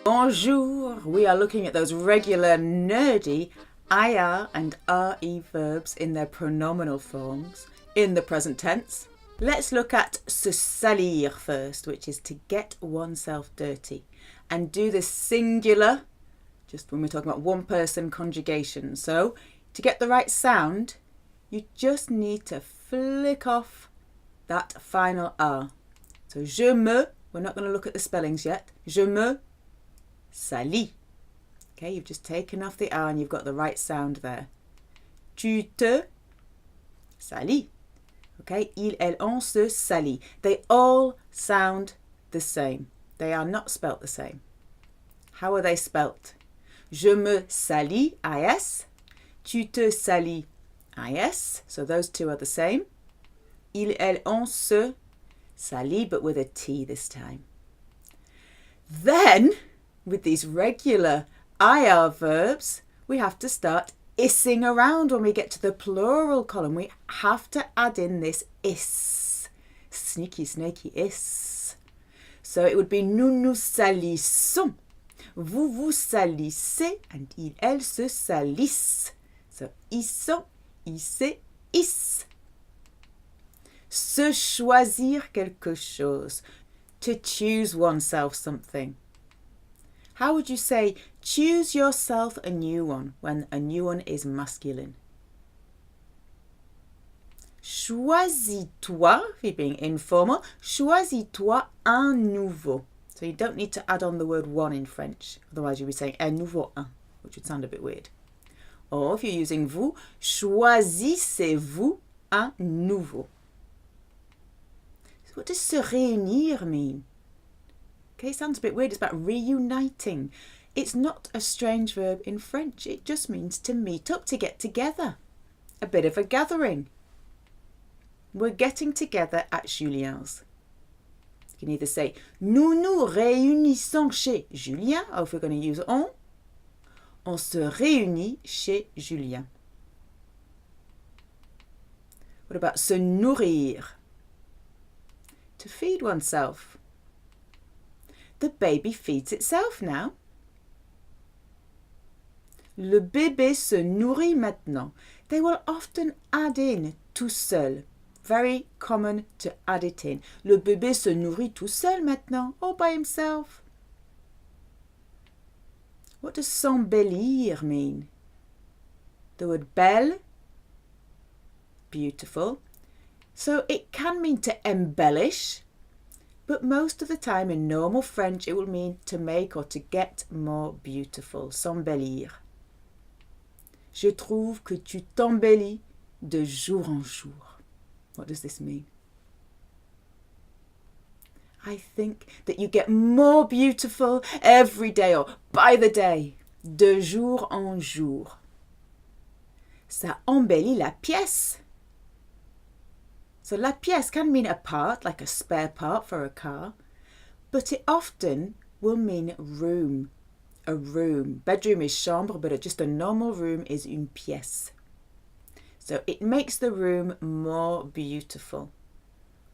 Bonjour! We are looking at those regular nerdy IR and RE verbs in their pronominal forms in the present tense. Let's look at se salir first, which is to get oneself dirty, and do the singular, just when we're talking about one person conjugation. So to get the right sound, you just need to flick off that final R. So je me, we're not going to look at the spellings yet, je me salis. Okay, you've just taken off the R and you've got the right sound there. Tu te salis. Okay, il, elle, on se salit. They all sound the same. They are not spelt the same. How are they spelt? Je me salis, IS. Tu te salis, IS. So those two are the same. Il, elle, on se salit, but with a T this time. Then, with these regular IR verbs, we have to start issing around when we get to the plural column. We have to add in this is. Sneaky, snaky is. So it would be nous nous salissons, vous vous salissez, and ils, elles se salissent. So ils sont, issez, is. Se choisir quelque chose. To choose oneself something. How would you say choose yourself a new one when a new one is masculine? Choisis-toi, if you're being informal, choisis-toi un nouveau. So you don't need to add on the word one in French. Otherwise you'll be saying un nouveau un, which would sound a bit weird. Or if you're using vous, choisissez-vous un nouveau. So what does se réunir mean? Okay, it sounds a bit weird. It's about reuniting. It's not a strange verb in French. It just means to meet up, to get together. A bit of a gathering. We're getting together at Julien's. You can either say nous nous réunissons chez Julien, or if we're going to use on se réunit chez Julien. What about se nourrir? To feed oneself. The baby feeds itself now. Le bébé se nourrit maintenant. They will often add in tout seul. Very common to add it in. Le bébé se nourrit tout seul maintenant, all by himself. What does s'embellir mean? The word belle, beautiful. So it can mean to embellish, but most of the time in normal French it will mean to make or to get more beautiful. S'embellir. Je trouve que tu t'embellis de jour en jour. What does this mean? I think that you get more beautiful every day or by the day. De jour en jour. Ça embellit la pièce. So la pièce can mean a part, like a spare part for a car, but it often will mean room, a room. Bedroom is chambre, but just a normal room is une pièce. So it makes the room more beautiful.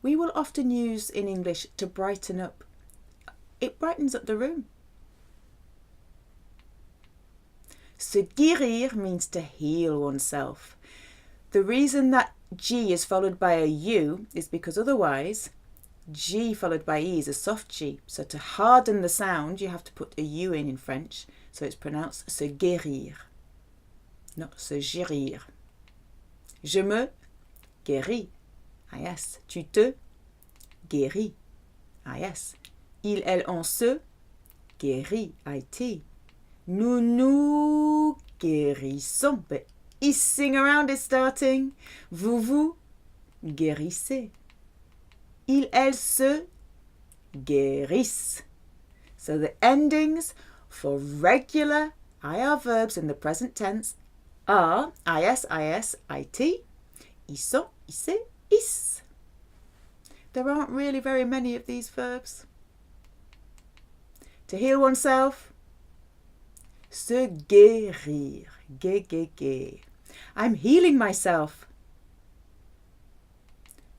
We will often use in English to brighten up. It brightens up the room. Se guérir means to heal oneself. The reason that G is followed by a U is because otherwise G followed by E is a soft G. So to harden the sound you have to put a U in French. So it's pronounced se guérir, not se gérir. Je me guéris. Ah yes. Tu te guéris. Ah yes. Il, elle, on se guérit. IT. Nous nous guérissons. But hissing around is starting. Vous vous guérissez. Ils, elles se guérissent. So the endings for regular IR verbs in the present tense are IS, IS, IT, ils sont, issez, is. There aren't really very many of these verbs. To heal oneself, se guérir, gué. I'm healing myself.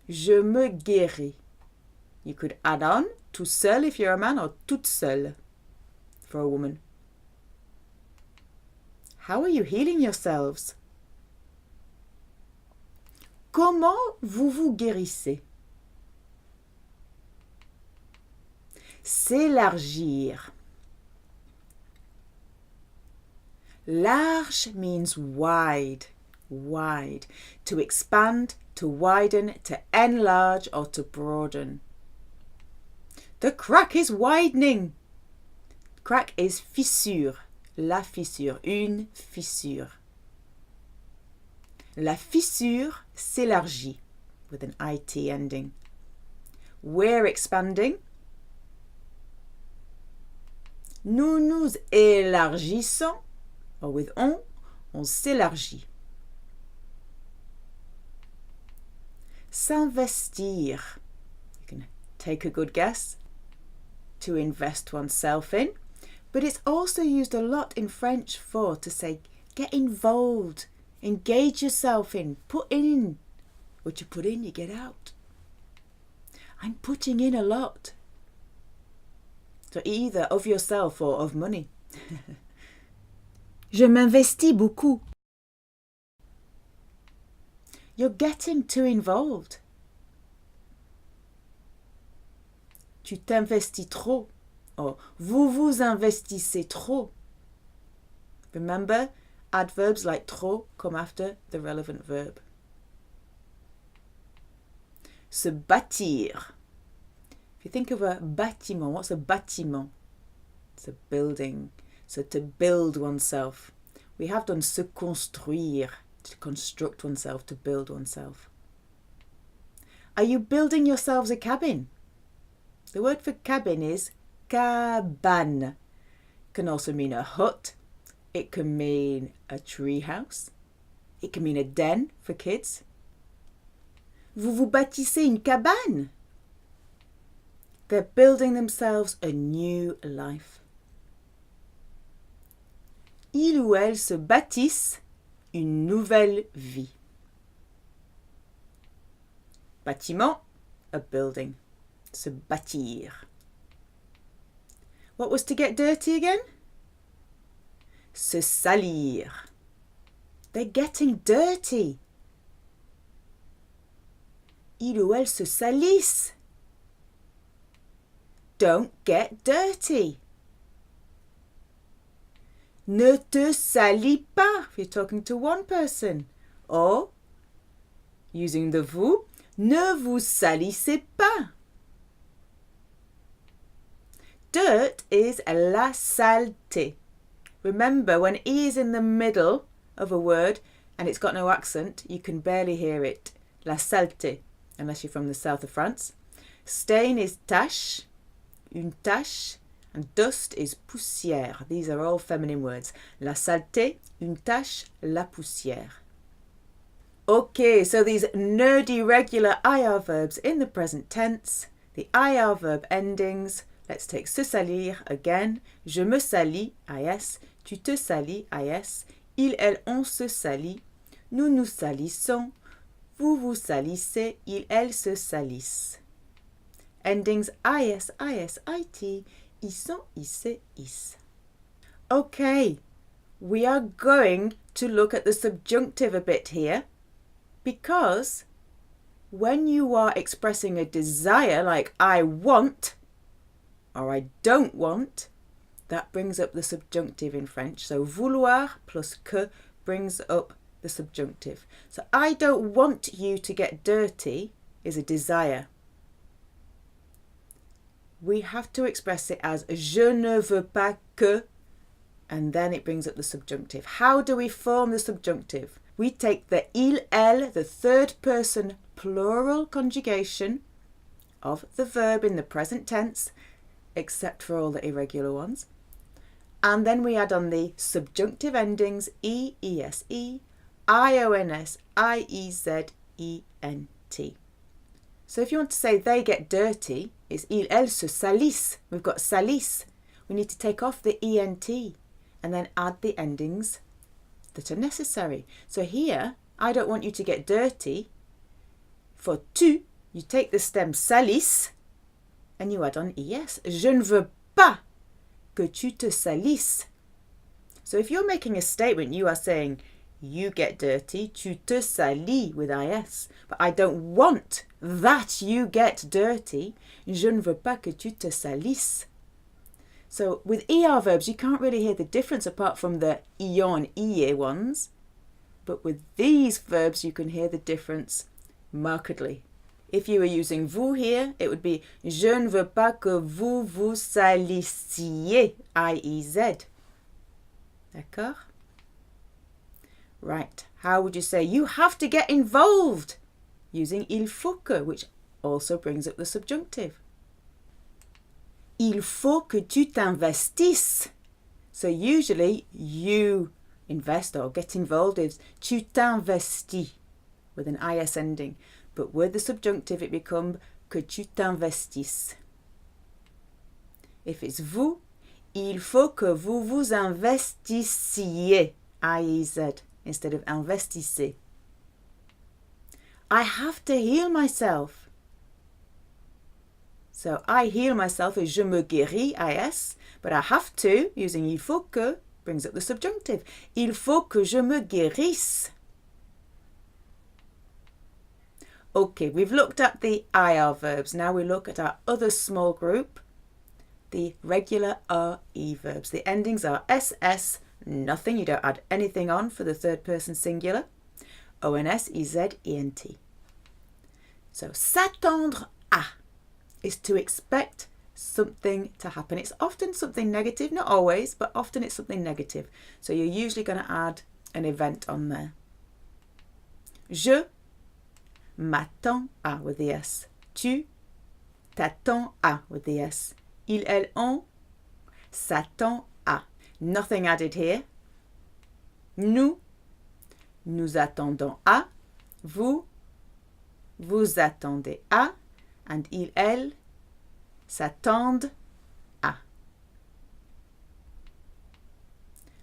Je me guéris. You could add on tout seul if you're a man, or toute seule for a woman. How are you healing yourselves? Comment vous vous guérissez? S'élargir. Large means wide, wide. To expand, to widen, to enlarge, or to broaden. The crack is widening. Crack is fissure. La fissure, une fissure. La fissure s'élargit with an IT ending. We're expanding. Nous nous élargissons, or with on s'élargit. S'investir. You can take a good guess. To invest oneself in, but it's also used a lot in French for to say get involved, engage yourself in, put in. What you put in, you get out. I'm putting in a lot. So either of yourself or of money. Je m'investis beaucoup. You're getting too involved. Tu t'investis trop, or vous vous investissez trop. Remember, adverbs like trop come after the relevant verb. Se bâtir. If you think of a bâtiment, what's a bâtiment? It's a building. So to build oneself. We have done se construire, to construct oneself, to build oneself. Are you building yourselves a cabin? The word for cabin is cabane. Can also mean a hut. It can mean a tree house. It can mean a den for kids. Vous vous bâtissez une cabane. They're building themselves a new life. Il ou elle se bâtissent une nouvelle vie. Bâtiment, a building. Se bâtir. What was to get dirty again? Se salir. They're getting dirty. Il ou elle se salissent. Don't get dirty. Ne te salis pas if you're talking to one person. Or, using the vous, ne vous salissez pas. Dirt is la saleté. Remember, when E is in the middle of a word and it's got no accent, you can barely hear it. La saleté, unless you're from the south of France. Stain is tache, une tache, and dust is poussière. These are all feminine words. La saleté, une tache, la poussière. Okay, so these nerdy regular IR verbs in the present tense, the IR verb endings. Let's take se salir again. Je me salis, IS. Tu te salis, IS. Il, elle, on se salit. Nous nous salissons. Vous vous salissez. Il, elle se salissent. Endings IS, IS, IT. Ils sont, IS, IS. Okay, we are going to look at the subjunctive a bit here, because when you are expressing a desire like I want, or I don't want, that brings up the subjunctive in French. So vouloir plus que brings up the subjunctive. So I don't want you to get dirty is a desire. We have to express it as je ne veux pas que, and then it brings up the subjunctive. How do we form the subjunctive? We take the il, elle, the third person plural conjugation of the verb in the present tense, except for all the irregular ones. And then we add on the subjunctive endings E, ESE, IONS, IEZ, ENT. So if you want to say they get dirty, it's il, elle se salissent. We've got salissent. We need to take off the ENT and then add the endings that are necessary. So here, I don't want you to get dirty. For tu, you take the stem salis and you add on es. Je ne veux pas que tu te salisses. So if you're making a statement, you are saying, you get dirty, tu te salis with is. But I don't want that you get dirty. Je ne veux pas que tu te salisses. So with ER verbs, you can't really hear the difference apart from the ion, iye ones. But with these verbs, you can hear the difference markedly. If you were using vous here, it would be je ne veux pas que vous vous salissiez, I-E-Z. D'accord? Right, how would you say you have to get involved? Using il faut que, which also brings up the subjunctive. Il faut que tu t'investisses. So usually you invest or get involved is tu t'investis with an is ending. But with the subjunctive it becomes que tu t'investisses. If it's vous, il faut que vous vous investissiez, I-E-Z, instead of investissez. I have to heal myself. So I heal myself is je me guéris, is, but I have to, using il faut que, brings up the subjunctive. Il faut que je me guérisse. Okay, we've looked at the IR verbs. Now we look at our other small group, the regular RE verbs. The endings are SS, nothing, you don't add anything on for the third person singular. ONS, EZ, ENT. So s'attendre à is to expect something to happen. It's often something negative, not always, but often it's something negative. So you're usually going to add an event on there. Je m'attends à with the S. Tu t'attends à with the S. Il, elle, on s'attend à. Nothing added here. Nous attendons à. Vous attendez à. And il, elle s'attendent à.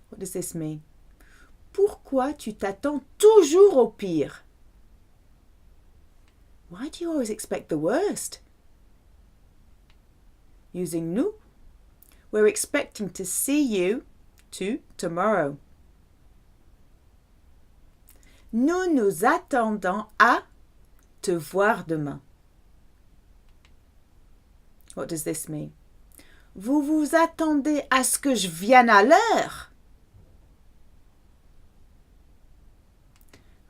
What does this mean? Pourquoi tu t'attends toujours au pire? Why do you always expect the worst? Using nous, we're expecting to see you tomorrow. Nous nous attendons à te voir demain. What does this mean? Vous vous attendez à ce que je vienne à l'heure?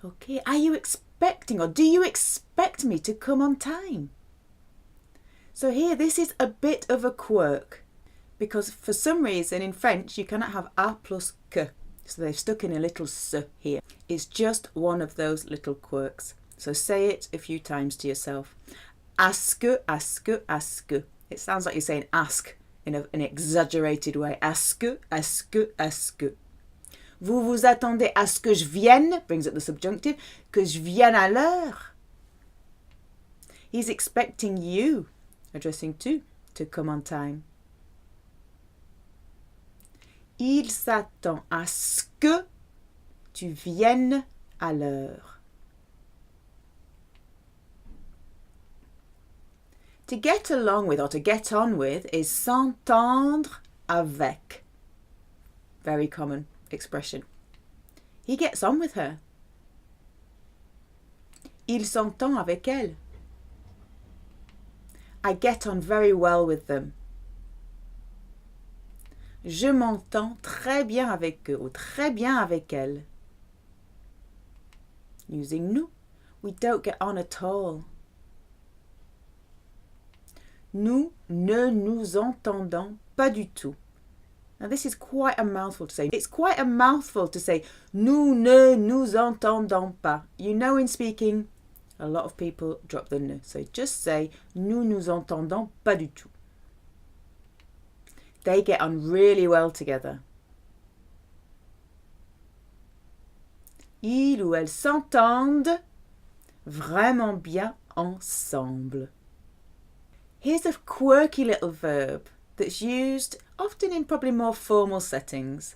Okay, are you expecting or do you expect me to come on time? So here, this is a bit of a quirk because for some reason in French you cannot have a plus que. So they've stuck in a little s here. It's just one of those little quirks. So say it a few times to yourself. Ask, ask, ask. It sounds like you're saying ask in an exaggerated way. Ask, ask, ask. Vous vous attendez à ce que je vienne, brings up the subjunctive, que je vienne à l'heure. He's expecting you, addressing to come on time. Il s'attend à ce que tu viennes à l'heure. To get along with or to get on with is s'entendre avec. Very common expression. He gets on with her. Il s'entend avec elle. I get on very well with them. Je m'entends très bien avec eux ou très bien avec elle. Using nous, we don't get on at all. Nous ne nous entendons pas du tout. Now this is quite a mouthful to say. It's quite a mouthful to say nous ne nous entendons pas. You know in speaking, a lot of people drop the ne. So just say nous nous entendons pas du tout. They get on really well together. Ils ou elles s'entendent vraiment bien ensemble. Here's a quirky little verb that's used often in probably more formal settings.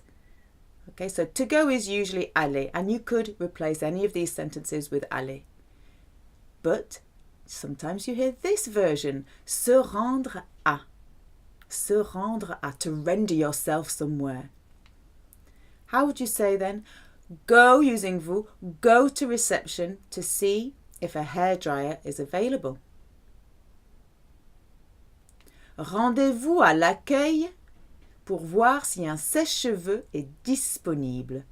Okay, so to go is usually aller, and you could replace any of these sentences with aller. But Sometimes you hear this version, se rendre à. Se rendre à, to render yourself somewhere. How would you say then? Go, using vous, go to reception to see if a hairdryer is available. Rendez-vous à l'accueil pour voir si un sèche-cheveux est disponible.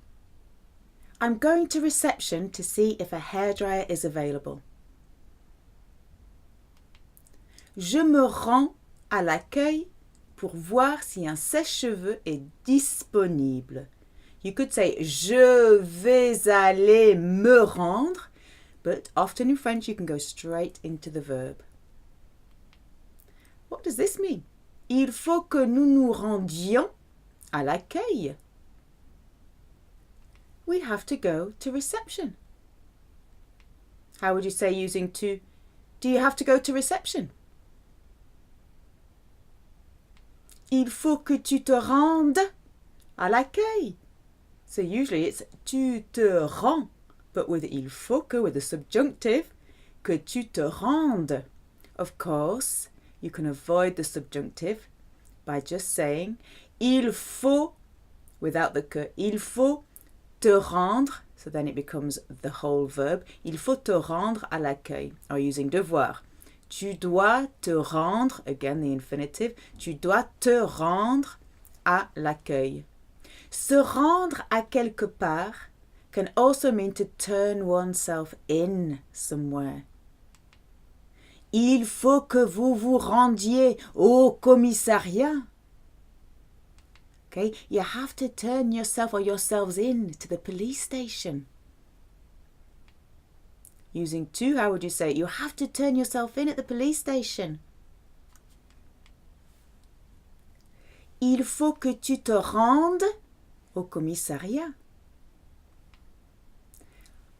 I'm going to reception to see if a hairdryer is available. Je me rends à l'accueil pour voir si un sèche-cheveux est disponible. You could say je vais aller me rendre, but often in French you can go straight into the verb. What does this mean? Il faut que nous nous rendions à l'accueil. We have to go to reception. How would you say using to? Do you have to go to reception? Il faut que tu te rendes à l'accueil. So usually it's tu te rends, but with il faut que, with the subjunctive, que tu te rendes. Of course, you can avoid the subjunctive by just saying il faut, without the que, il faut te rendre, so then it becomes the whole verb. Il faut te rendre à l'accueil, or using devoir. Tu dois te rendre, again the infinitive, tu dois te rendre à l'accueil. Se rendre à quelque part can also mean to turn oneself in somewhere. Il faut que vous vous rendiez au commissariat. Okay, you have to turn yourself or yourselves in to the police station. Using to, how would you say it? You have to turn yourself in at the police station. Il faut que tu te rendes au commissariat.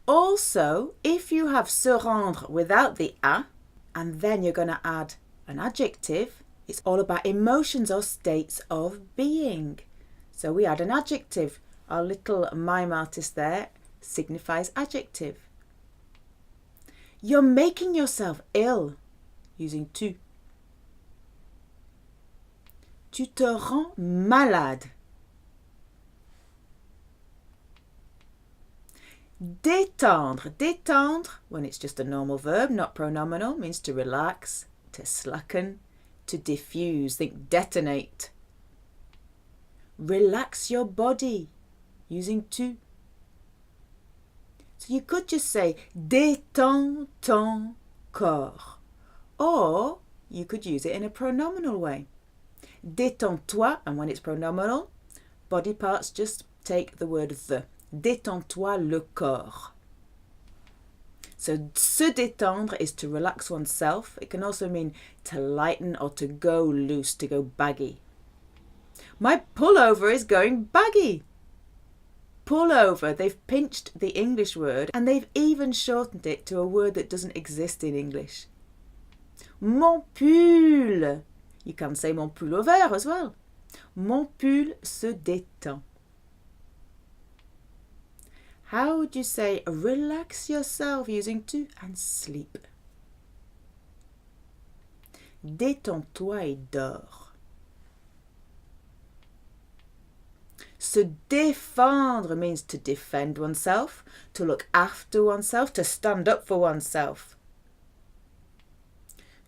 Also, if you have se rendre without the a, and then you're going to add an adjective, it's all about emotions or states of being. So we add an adjective. Our little mime artist there signifies adjective. You're making yourself ill, using tu. Tu te rends malade. Détendre. Détendre, when it's just a normal verb, not pronominal, means to relax, to slacken, to diffuse. Think detonate. Relax your body, using tu. So you could just say détends ton corps, or you could use it in a pronominal way. Détends-toi, and when it's pronominal, body parts just take the word the. Détends-toi le corps. So se détendre is to relax oneself. It can also mean to lighten or to go loose, to go baggy. My pullover is going baggy. Pullover, they've pinched the English word and they've even shortened it to a word that doesn't exist in English. Mon pull. You can say mon pullover as well. Mon pull se détend. How would you say relax yourself using tu and sleep? Détends-toi et dors. Se défendre means to defend oneself, to look after oneself, to stand up for oneself.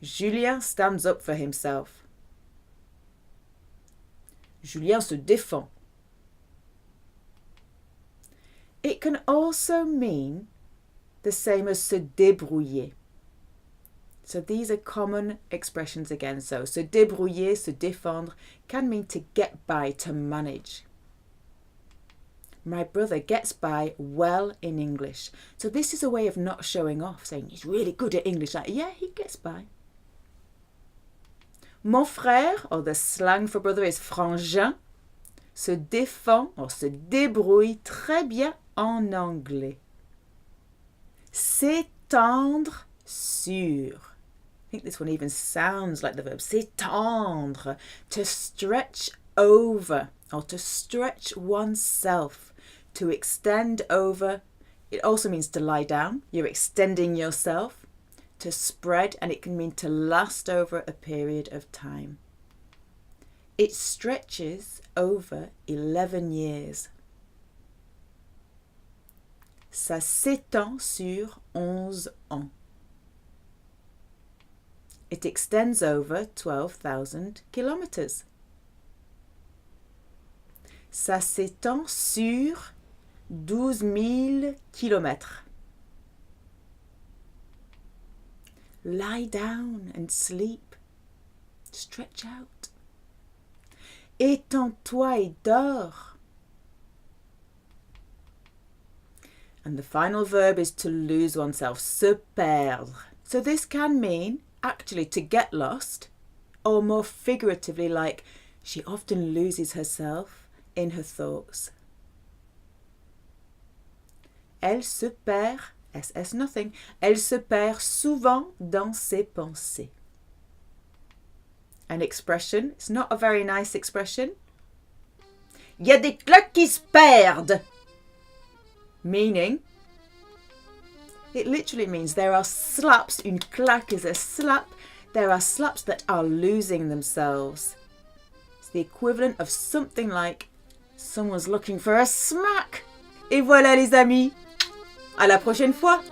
Julien stands up for himself. Julien se défend. It can also mean the same as se débrouiller. So these are common expressions again. So se débrouiller, se défendre can mean to get by, to manage. My brother gets by well in English. So this is a way of not showing off, saying he's really good at English. Like, yeah, he gets by. Mon frère, or the slang for brother is frangin, se défend or se débrouille très bien en anglais. S'étendre sur. I think this one even sounds like the verb s'étendre, to stretch over or to stretch oneself, to extend over. It also means to lie down. You're extending yourself. to spread, and it can mean to last over a period of time. It stretches over 11 years. Ça s'étend sur 11 ans. It extends over 12,000 kilometers. Ça s'étend sur 12 000 kilomètres. Lie down and sleep. Stretch out. Étends-toi et dors. And the final verb is to lose oneself, se perdre. So this can mean actually to get lost, or more figuratively like she often loses herself in her thoughts. Elle se perd, SS nothing, elle se perd souvent dans ses pensées. An expression, it's not a very nice expression. Il y a des clogs qui se perdent. Meaning, it literally means there are slaps, une claque is a slap, there are slaps that are losing themselves. It's the equivalent of something like someone's looking for a smack. Et voilà les amis, à la prochaine fois.